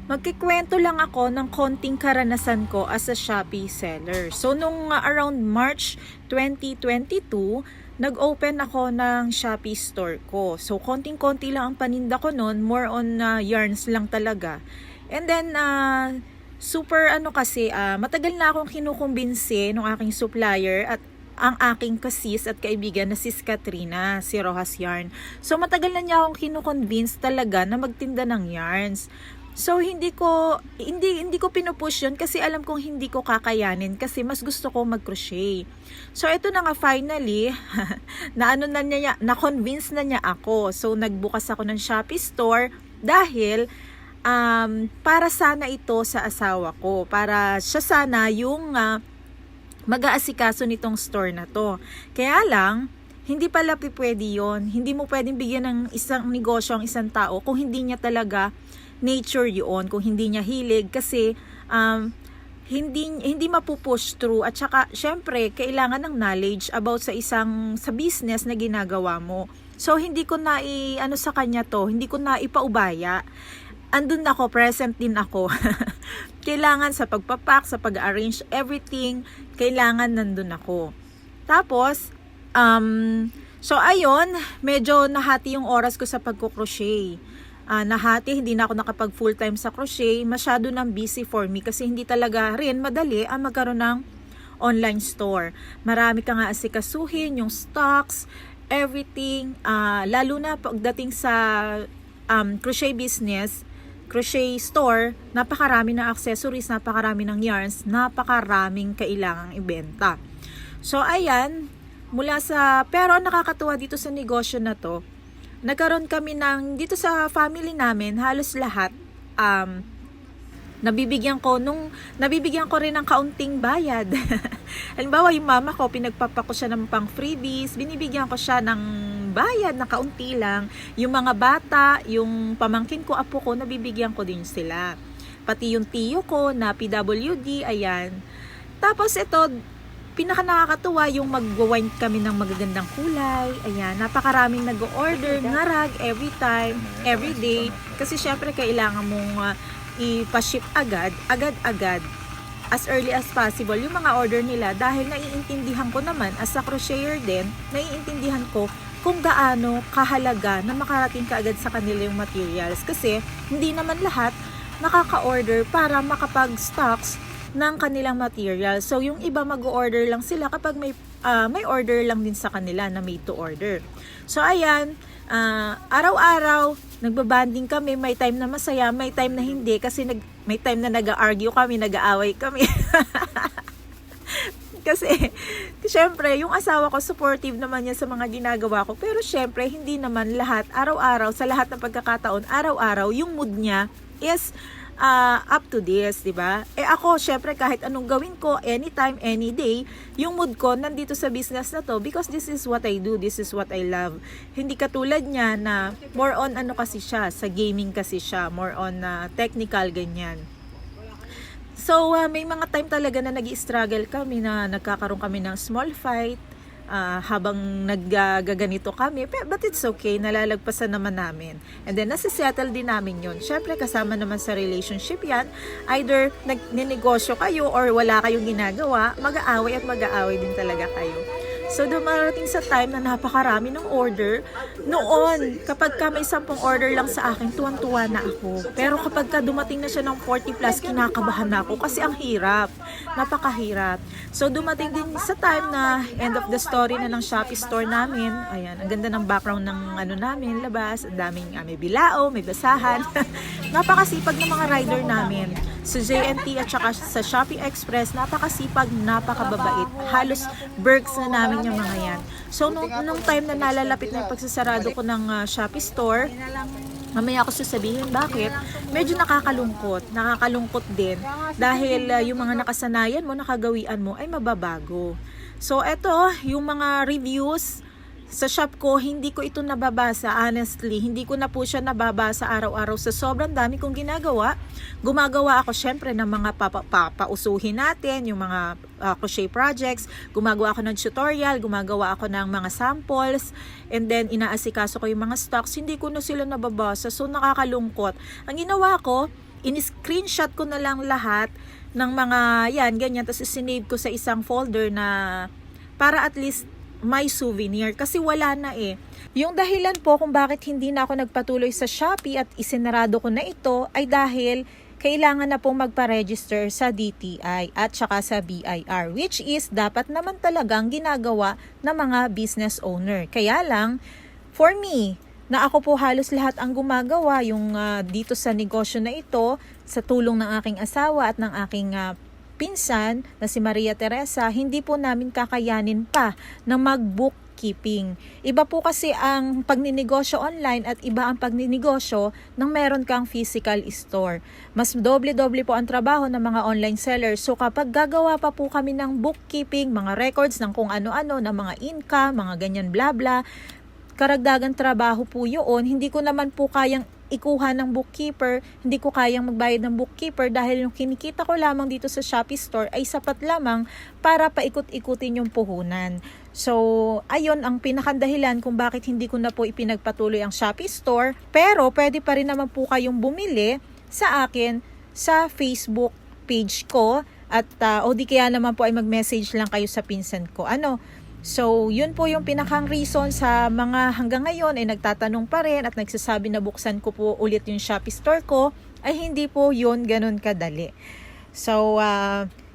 Magkikwento lang ako ng konting karanasan ko as a Shopee seller. So, nung around March 2022, nag-open ako ng Shopee store ko. So, konting-konti lang ang paninda ko noon, more on yarns lang talaga. And then, super kasi, matagal na akong kinukumbinsi ng aking supplier at ang aking kasis at kaibigan na si Katrina, si Rojas Yarn. So, matagal na niya akong kinukonvince talaga na magtinda ng yarns. So hindi ko pinupush yun kasi alam kong hindi ko kakayanin kasi mas gusto ko mag-crochet. So ito na nga finally na-convince na niya ako. So nagbukas ako ng Shopee store dahil para sana ito sa asawa ko. Para siya sana yung mag-aasikaso nitong store na to. Kaya lang hindi pala pwede yun. Hindi mo pwedeng bigyan ng isang negosyo ang isang tao kung hindi niya talaga nature yun, kung hindi niya hilig kasi hindi mapupush through at saka syempre kailangan ng knowledge about sa business na ginagawa mo. So hindi ko na sa kanya to, hindi ko na ipaubaya. Andun ako, present din ako. Kailangan sa pagpapak, sa pag-arrange everything, kailangan nandun ako. Tapos so ayun, medyo nahati yung oras ko sa pagko-crochet. Nahati, hindi na ako nakapag full time sa crochet, masyado nang busy for me kasi hindi talaga rin madali ang magkaroon ng online store. Marami ka nga asikasuhin, yung stocks, everything, lalo na pagdating sa crochet business, crochet store, napakarami ng accessories, napakarami ng yarns, napakaraming kailangang ibenta. So ayan, pero nakakatuwa dito sa negosyo na to, nagkaroon kami dito sa family namin, halos lahat, nabibigyan ko rin ng kaunting bayad. Halimbawa, yung mama ko, pinagpapa ko siya ng pang freebies, binibigyan ko siya ng bayad na kaunti lang. Yung mga bata, yung pamangkin ko, apo ko, nabibigyan ko din sila. Pati yung tiyo ko na PWD, ayan. Tapos ito, pinaka nakakatuwa yung mag-wind kami ng magagandang kulay. Ayan, napakaraming nag-order, ngarag every time, every day. Kasi syempre kailangan mong ipa-ship agad, as early as possible yung mga order nila dahil naiintindihan ko naman as a crocheter din, naiintindihan ko kung gaano kahalaga na makarating ka agad sa kanila yung materials kasi hindi naman lahat nakaka-order para makapag-stocks ng kanilang material. So, yung iba mag-order lang sila kapag may order lang din sa kanila na made to order. So, ayan, araw-araw, nagbabanding kami, may time na masaya, may time na hindi, kasi may time na nag-argue kami, nag-aaway kami. Kasi, syempre, yung asawa ko, supportive naman niya sa mga ginagawa ko, pero syempre, hindi naman lahat, araw-araw, sa lahat ng pagkakataon, araw-araw, yung mood niya is up to this, di ba? Ako, syempre, kahit anong gawin ko, anytime, any day, yung mood ko nandito sa business na to because this is what I do, this is what I love. Hindi katulad niya na more on kasi siya, sa gaming kasi siya, more on technical, ganyan. So, may mga time talaga na nag-i-struggle kami na nagkakaroon kami ng small fight, habang naggaganito kami, but it's okay, nalalagpasan naman namin. And then nasisettle din namin yun. Syempre kasama naman sa relationship yan, either nagninegosyo kayo or wala kayong ginagawa, mag-aaway at mag-aaway din talaga kayo. So dumarating sa time na napakarami ng order. Noon, kapag may 10 order lang sa akin, tuwan-tuwa na ako. Pero kapag dumating na siya ng 40 plus, kinakabahan na ako kasi ang hirap. Napakahirap. So dumating din sa time na end of the story na ng Shopee store namin. Ayan, ang ganda ng background ng namin, labas. Ang daming may bilao, may basahan. Napakasipag ng mga rider namin. Sa JNT at saka sa Shopee Express, napakasipag, napakababait. Halos berks na namin yung mga yan. So, nung time na nalalapit na yung pagsasarado ko ng Shopee store, mamaya ako sasabihin bakit, medyo nakakalungkot. Nakakalungkot din dahil yung mga nakasanayan mo, nakagawian mo ay mababago. So, eto, yung mga reviews sa shop ko, hindi ko ito nababasa, honestly. Hindi ko na po siya nababasa araw-araw sa sobrang dami kong ginagawa. Gumagawa ako syempre ng mga pausuhin natin, yung mga crochet projects. Gumagawa ako ng tutorial, gumagawa ako ng mga samples, and then inaasikaso ko yung mga stocks. Hindi ko na sila nababasa, so nakakalungkot. Ang ginawa ko, in-screenshot ko na lang lahat ng mga yan, ganyan, tapos sinave ko sa isang folder na para at least may souvenir kasi wala na eh. Yung dahilan po kung bakit hindi na ako nagpatuloy sa Shopee at isinarado ko na ito ay dahil kailangan na pong magpa-register sa DTI at saka sa BIR, which is dapat naman talagang ginagawa ng mga business owner. Kaya lang, for me, na ako po halos lahat ang gumagawa yung dito sa negosyo na ito sa tulong ng aking asawa at ng aking pinsan na si Maria Teresa, hindi po namin kakayanin pa na mag-bookkeeping. Iba po kasi ang pagninegosyo online at iba ang pagninegosyo nang meron kang physical store. Mas doble-doble po ang trabaho ng mga online sellers. So kapag gagawa pa po kami ng bookkeeping, mga records ng kung ano-ano, ng mga income, mga ganyan bla bla, karagdagan trabaho po yun. Hindi ko naman po kayang ikuha ng bookkeeper, hindi ko kayang magbayad ng bookkeeper dahil yung kinikita ko lamang dito sa Shopee Store ay sapat lamang para paikot-ikutin yung puhunan. So, ayun ang pinakandahilan kung bakit hindi ko na po ipinagpatuloy ang Shopee Store, pero pwede pa rin naman po kayong bumili sa akin sa Facebook page ko at o di kaya naman po ay mag-message lang kayo sa pinsan ko. So, yun po yung pinakang reason sa mga hanggang ngayon ay nagtatanong pa rin at nagsasabi na buksan ko po ulit yung Shopee Store ko, ay hindi po yun ganun kadali. So,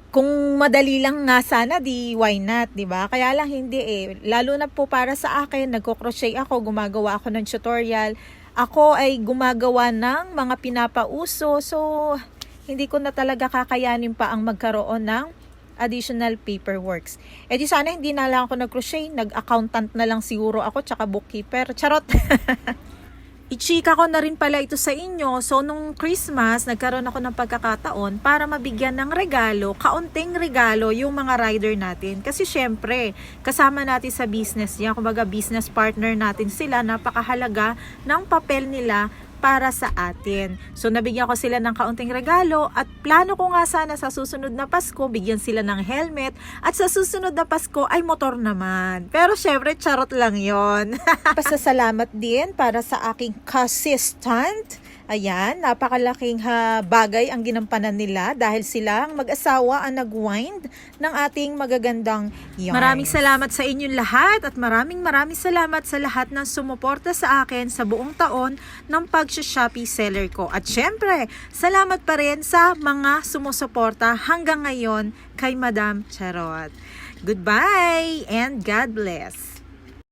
kung madali lang nga sana, di why not, di ba? Kaya lang hindi eh. Lalo na po para sa akin, nagko-crochet ako, gumagawa ako ng tutorial. Ako ay gumagawa ng mga pinapauso. So, hindi ko na talaga kakayanin pa ang magkaroon ng additional paperworks. Eh di sana hindi na lang ako nag-crochet, nag-accountant na lang siguro ako tsaka bookkeeper. Charot! I-chika ko na rin pala ito sa inyo. So nung Christmas, nagkaroon ako ng pagkakataon para mabigyan ng regalo, kaunting regalo yung mga rider natin. Kasi syempre, kasama natin sa business niya, kumbaga business partner natin sila, napakahalaga ng papel nila para sa atin. So nabigyan ko sila ng kaunting regalo at plano ko nga sana sa susunod na Pasko bigyan sila ng helmet at sa susunod na Pasko ay motor naman. Pero syempre charot lang yon. Pasasalamat din para sa aking assistant. Ayan, napakalaking bagay ang ginampanan nila dahil sila ang mag-asawa ang nag-wind ng ating magagandang yarn. Maraming salamat sa inyong lahat at maraming salamat sa lahat ng sumuporta sa akin sa buong taon ng pag-Shopee seller ko. At syempre, salamat pa rin sa mga sumusuporta hanggang ngayon kay Madam Charot. Goodbye and God bless!